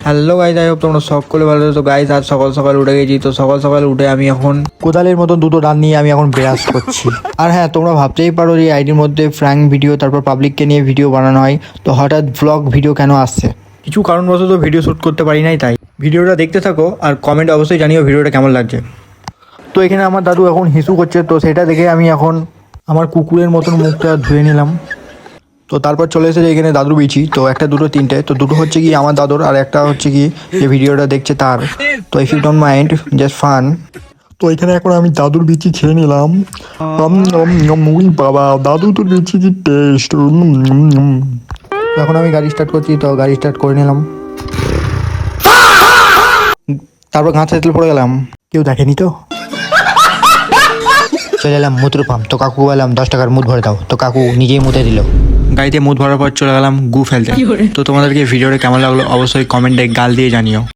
Hello guys, যাই হোক তোমরা সকলে ভালো আছো। তো গাইজ আজ সকাল সকাল উঠে গেছি। তো সকাল সকাল উঠে আমি এখন কোদালের মতন দুটো রান নিয়ে আমি এখন ব্রাশ করছি। আর হ্যাঁ, তোমরা ভাবতেই পারো যে আইডির মধ্যে ফ্র্যাঙ্ক ভিডিও তারপর পাবলিককে নিয়ে ভিডিও বানানো হয়, তো হঠাৎ ব্লগ ভিডিও কেন আসছে? কিছু কারণবশত ভিডিও শ্যুট করতে পারি নাই, তাই ভিডিওটা দেখতে থাকো আর কমেন্ট অবশ্যই জানিও ভিডিওটা কেমন লাগছে। তো এখানে আমার দাদু এখন হিসু করছে, তো সেটা দেখে আমি এখন আমার কুকুরের মতন মুখটা ধুয়ে নিলাম। তো তারপর চলে এসেছে এখানে দাদুর বিচি। তো একটা দুটো তিনটে, তো দুটো হচ্ছে কি আমার দাদুর আর একটা হচ্ছে কি যে ভিডিওটা দেখছে তার। তো if you don't mind, just fun. তো এখানে এখন আমি দাদুর বিচি খেয়ে নিলাম। উই বাবা, দাদু তোর বিচি কি টেস্ট। তো এখন আমি গাড়ি স্টার্ট করছি, তো গাড়ি স্টার্ট করে নিলাম। তারপর ঘাঁচা তেল পড়ে গেলাম, কেউ দেখেনি তো। চলে এলাম মুত্র পাম্প, তো কাকু বললাম 10 টাকার মুদ ভরে দাও, তো কাকু নিজেই মুতে দিল। গাড়িতে মুদ ভরার পর চলে গেলাম গু ফেলতে। তো তোমাদেরকে ভিডিওটা কেমন লাগলো অবশ্যই কমেন্টে গাল দিয়ে জানিও।